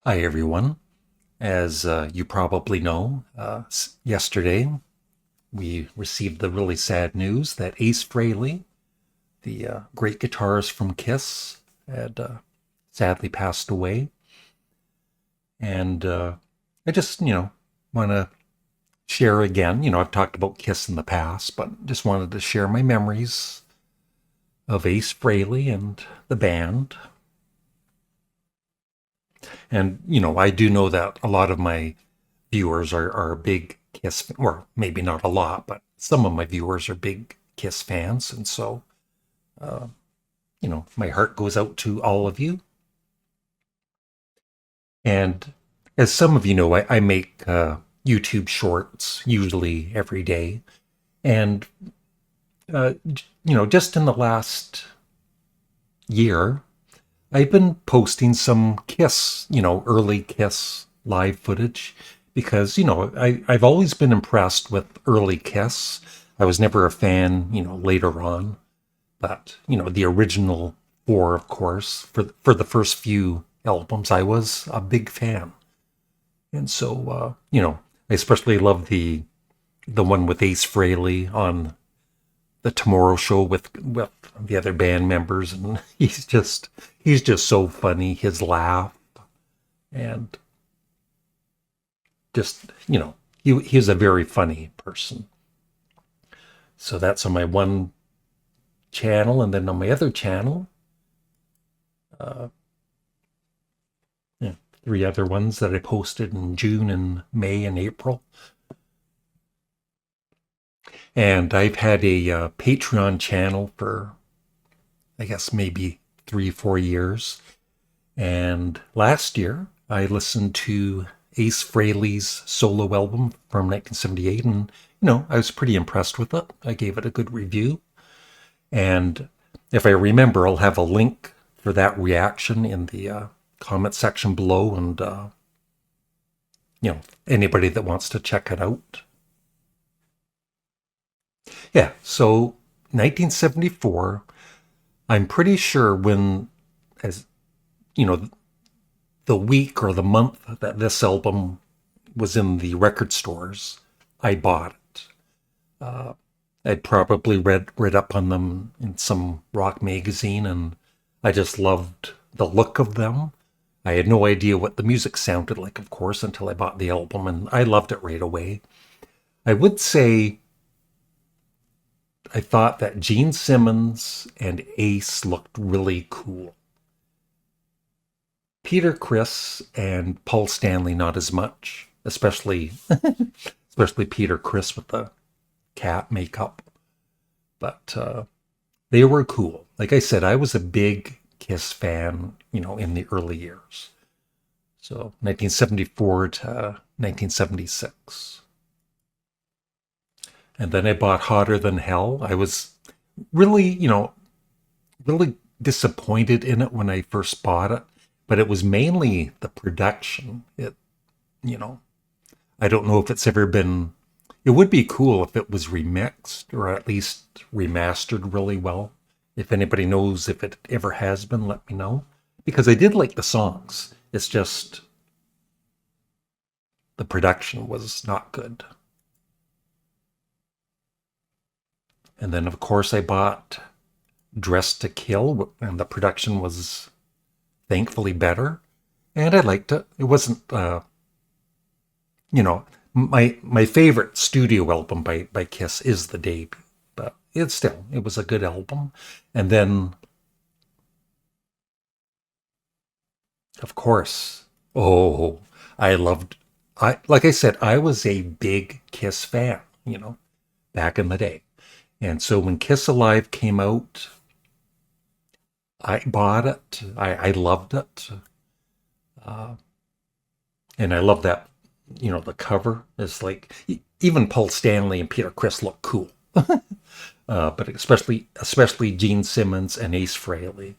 Hi, everyone. As you probably know, yesterday we received the really sad news that Ace Frehley, the great guitarist from Kiss, had sadly passed away. And I just, want to share again. I've talked about Kiss in the past, but just wanted to share my memories of Ace Frehley and the band. And, I do know that a lot of my viewers are big Kiss, or maybe not a lot, but some of my viewers are big Kiss fans. And so, my heart goes out to all of you. And as some of you know, I make YouTube shorts usually every day. And, just in the last year, I've been posting some Kiss, early Kiss live footage because, I've always been impressed with early Kiss. I was never a fan, later on, but, the original four, of course, for the first few albums, I was a big fan. And so, I especially love the one with Ace Frehley on the Tomorrow Show with the other band members, and he's just so funny. His laugh and just he's a very funny person. So that's on my one channel, and then on my other channel, uh, yeah, three other ones that I posted in June and May and April. And I've had a Patreon channel for I guess maybe 3 4 years. And last year, I listened to Ace Frehley's solo album from 1978, and I was pretty impressed with it. I gave it a good review, and if I remember, I'll have a link for that reaction in the comment section below, and anybody that wants to check it out. Yeah, so 1974. I'm pretty sure when, as you know, the week or the month that this album was in the record stores, I bought it. Uh, I'd probably read up on them in some rock magazine, and I just loved the look of them. I had no idea what the music sounded like, of course, until I bought the album, and I loved it right away. I would say I thought that Gene Simmons and Ace looked really cool. Peter Criss and Paul Stanley not as much, especially Peter Criss with the cat makeup. But they were cool. Like I said, I was a big Kiss fan, in the early years. So 1974 to 1976. And then I bought Hotter Than Hell. I was really, really disappointed in it when I first bought it, but it was mainly the production. You know, I don't know if it's ever been, it would be cool if it was remixed or at least remastered really well. If anybody knows if it ever has been, let me know. Because I did like the songs. It's just the production was not good. And then, of course, I bought Dress to Kill, and the production was thankfully better. And I liked it. It wasn't, my favorite studio album by Kiss is the debut, but it was a good album. And then, of course, oh, I loved. I like I said, I was a big Kiss fan, back in the day. And so when Kiss Alive came out, I bought it. I loved it. Uh, and I love that, the cover is like, even Paul Stanley and Peter Criss look cool. But especially Gene Simmons and Ace Frehley.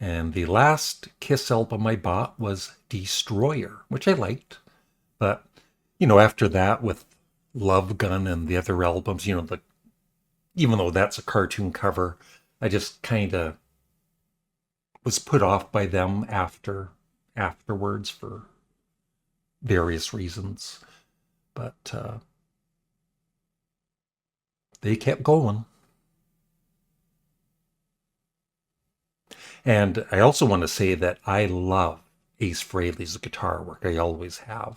And the last Kiss album I bought was Destroyer, which I liked. But, after that with Love Gun and the other albums, even though that's a cartoon cover, I just kind of was put off by them afterwards for various reasons. But they kept going. And I also want to say that I love Ace Frehley's guitar work. I always have.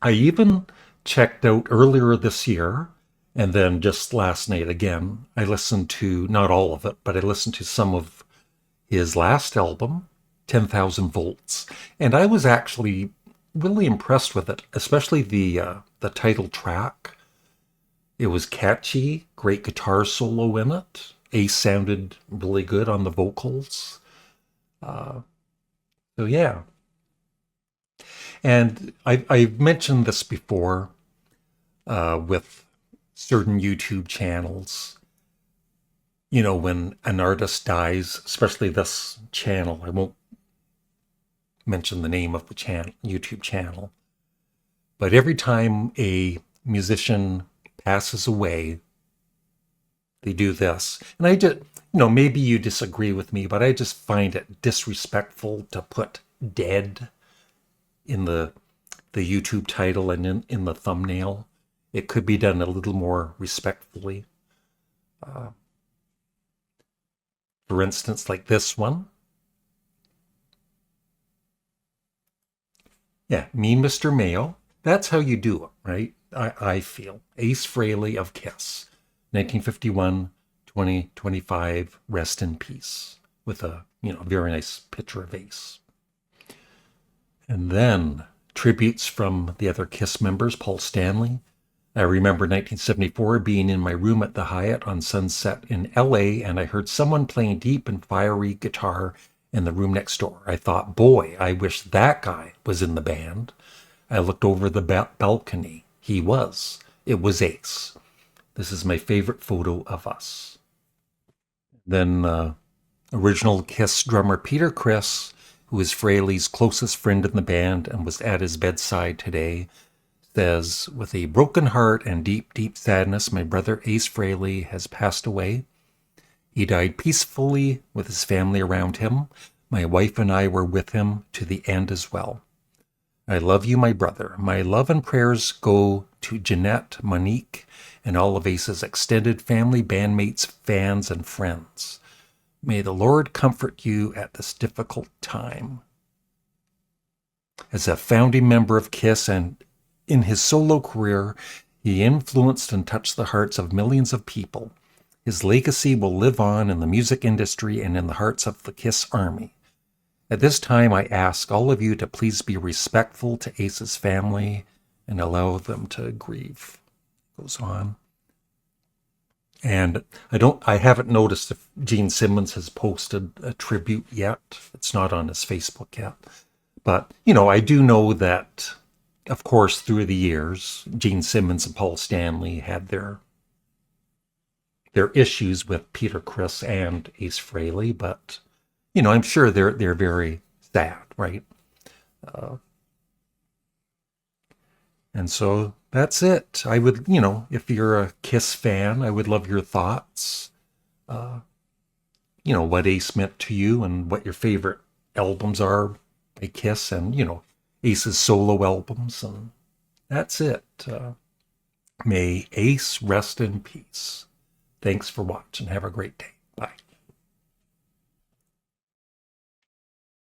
I even checked out earlier this year, and then just last night again, I listened to, not all of it, but I listened to some of his last album, 10,000 Volts. And I was actually really impressed with it, especially the title track. It was catchy, great guitar solo in it. Ace sounded really good on the vocals. Uh, so yeah. And I've mentioned this before with certain YouTube channels. You know, when an artist dies, especially this channel, I won't mention the name of the YouTube channel, but every time a musician passes away, they do this. And I just, maybe you disagree with me, but I just find it disrespectful to put dead in the YouTube title and in the thumbnail. It could be done a little more respectfully. For instance, like this one. Yeah, me, Mr. Mayo. That's how you do it, right? I feel. Ace Frehley of Kiss, 1951, 2025, rest in peace, with a, very nice picture of Ace. And then tributes from the other Kiss members, Paul Stanley. I remember 1974 being in my room at the Hyatt on Sunset in LA, and I heard someone playing deep and fiery guitar in the room next door. I thought, boy, I wish that guy was in the band. I looked over the balcony. He was. It was Ace. This is my favorite photo of us. Then original Kiss drummer Peter Criss, who is Frehley's closest friend in the band and was at his bedside today, says, with a broken heart and deep, deep sadness, my brother Ace Frehley has passed away. He died peacefully with his family around him. My wife and I were with him to the end as well. I love you, my brother. My love and prayers go to Jeanette, Monique, and all of Ace's extended family, bandmates, fans, and friends. May the Lord comfort you at this difficult time. As a founding member of Kiss and in his solo career, he influenced and touched the hearts of millions of people. His legacy will live on in the music industry and in the hearts of the Kiss Army. At this time, I ask all of you to please be respectful to Ace's family and allow them to grieve. Goes on. And I haven't noticed if Gene Simmons has posted a tribute yet. It's not on his Facebook yet. But, I do know that, of course, through the years, Gene Simmons and Paul Stanley had their issues with Peter Criss and Ace Frehley, but I'm sure they're very sad, right? And so that's it. I would, if you're a Kiss fan, I would love your thoughts. What Ace meant to you and what your favorite albums are by Kiss and, Ace's solo albums. And that's it. May Ace rest in peace. Thanks for watching. Have a great day. Bye.